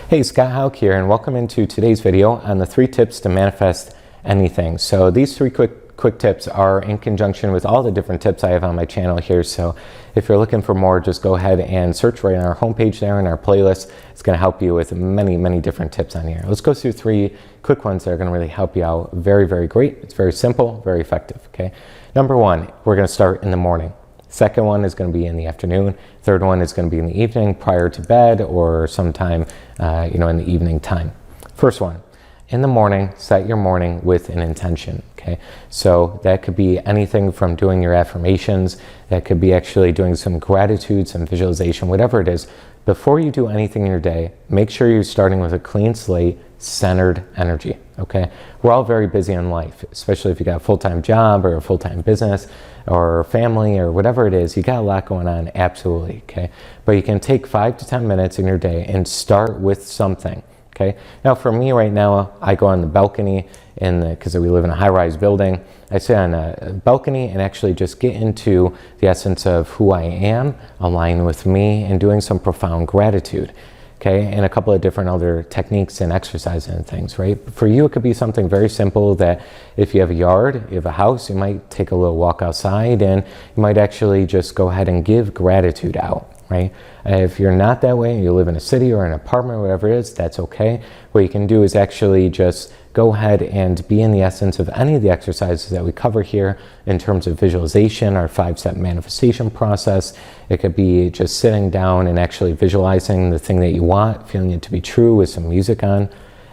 Hey, Scott Haug here, and welcome into today's video on the 3 tips to manifest anything. So these 3 quick tips are in conjunction with all the different tips I have on my channel here. So if you're looking for more, just go ahead and search right on our homepage there in our playlist. It's going to help you with many different tips on here. Let's go through 3 quick ones that are going to really help you out. Very great. It's very simple, very effective. Okay. Number 1, we're going to start in the morning. Second one is going to be in the afternoon. Third one is going to be in the evening prior to bed or sometime, in the evening time. First one, in the morning, set your morning with an intention, okay? So that could be anything from doing your affirmations, that could be actually doing some gratitude, some visualization, whatever it is. Before you do anything in your day, make sure you're starting with a clean slate, centered energy, okay? We're all very busy in life, especially if you got a full-time job or a full-time business or family or whatever it is. You got a lot going on, absolutely, okay? But you can take 5 to 10 minutes in your day and start with something, okay? Now for me right now, I go on the balcony because we live in a high-rise building. I sit on a balcony and actually just get into the essence of who I am, align with me, and doing some profound gratitude. Okay, and a couple of different other techniques and exercises and things, right? For you, it could be something very simple that if you have a yard, you have a house, you might take a little walk outside and you might actually just go ahead and give gratitude out, right? If you're not that way, you live in a city or an apartment, whatever it is, that's okay. What you can do is actually just go ahead and be in the essence of any of the exercises that we cover here in terms of visualization, our 5-step manifestation process. It could be just sitting down and actually visualizing the thing that you want, feeling it to be true with some music on,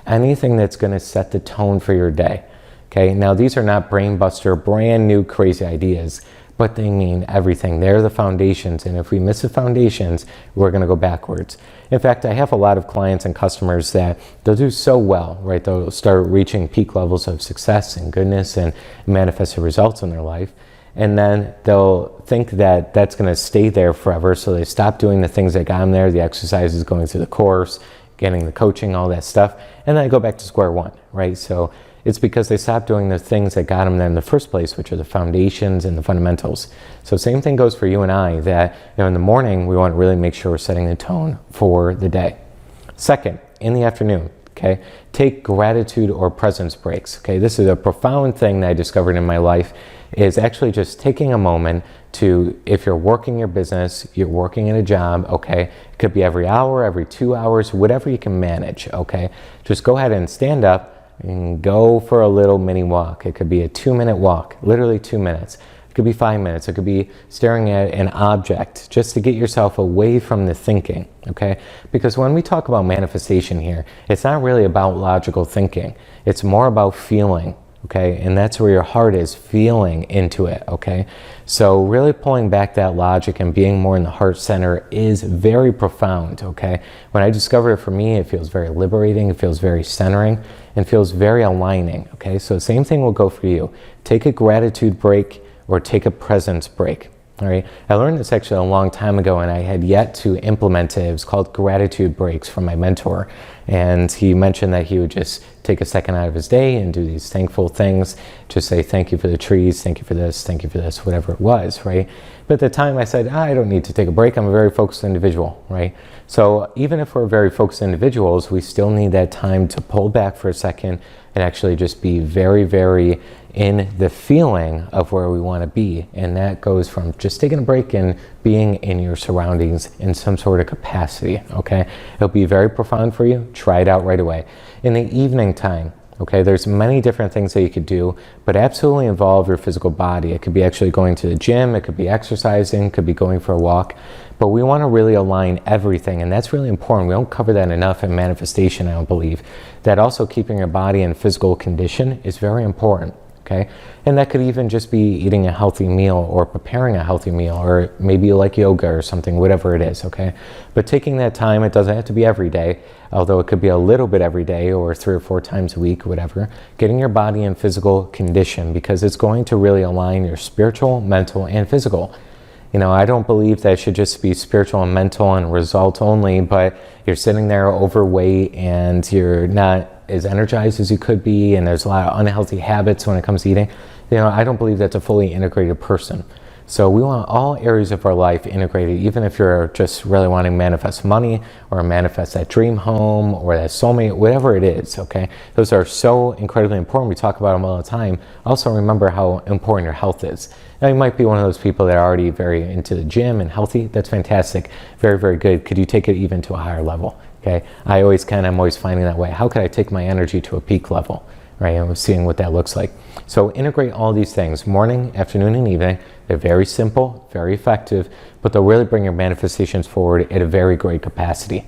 anything that's going to set the tone for your day. Okay, now these are not brain buster, brand new crazy ideas, but they mean everything. They're the foundations, and if we miss the foundations, we're going to go backwards. In fact, I have a lot of clients and customers that they'll do so well, right? They'll start reaching peak levels of success and goodness and manifest the results in their life, and then they'll think that that's going to stay there forever, so they stop doing the things that got them there, the exercises, going through the course, getting the coaching, all that stuff, and then I go back to square one, right? So it's because they stopped doing the things that got them there in the first place, which are the foundations and the fundamentals. So same thing goes for you and I, that in the morning, we want to really make sure we're setting the tone for the day. Second, in the afternoon, okay, take gratitude or presence breaks, okay? This is a profound thing that I discovered in my life, is actually just taking a moment to, if you're working your business, you're working in a job, okay, it could be every hour, every 2 hours, whatever you can manage, okay? Just go ahead and stand up and go for a little mini walk. It could be a 2-minute walk, literally 2 minutes. It could be 5 minutes. It could be staring at an object just to get yourself away from the thinking, okay? Because when we talk about manifestation here, it's not really about logical thinking. It's more about feeling, okay? And that's where your heart is, feeling into it, okay? So really pulling back that logic and being more in the heart center is very profound, okay? When I discovered it, for me, it feels very liberating, it feels very centering, and feels very aligning, okay? So same thing will go for you. Take a gratitude break or take a presence break. All right, I learned this actually a long time ago and I had yet to implement it. It was called gratitude breaks from my mentor. And he mentioned that he would just take a second out of his day and do these thankful things. Just say, thank you for the trees, thank you for this, whatever it was, right? But at the time I said, I don't need to take a break. I'm a very focused individual, right? So even if we're very focused individuals, we still need that time to pull back for a second and actually just be very in the feeling of where we want to be. And that goes from just taking a break and being in your surroundings in some sort of capacity, okay? It'll be very profound for you. Try it out right away. In the evening time, okay, there's many different things that you could do, but absolutely involve your physical body. It could be actually going to the gym, it could be exercising, it could be going for a walk, but we want to really align everything, and that's really important. We don't cover that enough in manifestation, I don't believe. That also keeping your body in physical condition is very important. Okay, and that could even just be eating a healthy meal or preparing a healthy meal, or maybe you like yoga or something, whatever it is, okay? But taking that time, it doesn't have to be every day, although it could be a little bit every day or 3 or 4 times a week, whatever. Getting your body in physical condition, because it's going to really align your spiritual, mental, and physical. I don't believe that it should just be spiritual and mental and result only, but you're sitting there overweight and you're not as energized as you could be, and there's a lot of unhealthy habits when it comes to eating. I don't believe that's a fully integrated person. So we want all areas of our life integrated, even if you're just really wanting to manifest money or manifest that dream home or that soulmate, whatever it is, okay? Those are so incredibly important. We talk about them all the time. Also remember how important your health is. Now you might be one of those people that are already very into the gym and healthy. That's fantastic. Very, very good. Could you take it even to a higher level? Okay, I'm always finding that way. How could I take my energy to a peak level, right? And seeing what that looks like. So integrate all these things, morning, afternoon, and evening. They're very simple, very effective, but they'll really bring your manifestations forward at a very great capacity.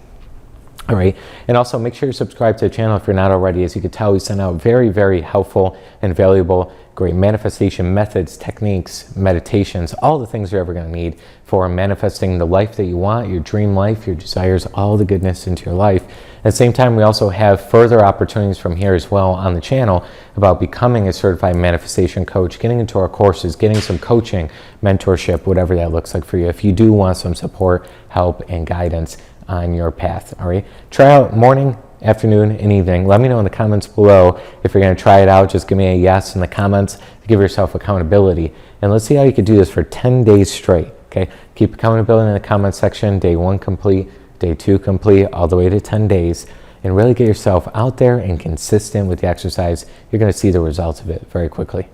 All right, and also make sure you subscribe to the channel if you're not already. As you can tell, we send out very, very helpful and valuable, great manifestation methods, techniques, meditations, all the things you're ever going to need for manifesting the life that you want, your dream life, your desires, all the goodness into your life. At the same time, we also have further opportunities from here as well on the channel about becoming a certified manifestation coach, getting into our courses, getting some coaching, mentorship, whatever that looks like for you. If you do want some support, help, and guidance on your path, all right? Try out morning, afternoon, and evening. Let me know in the comments below if you're going to try it out. Just give me a yes in the comments to give yourself accountability. And let's see how you can do this for 10 days straight, okay? Keep accountability in the comments section. Day 1 complete, day 2 complete, all the way to 10 days. And really get yourself out there and consistent with the exercise. You're going to see the results of it very quickly.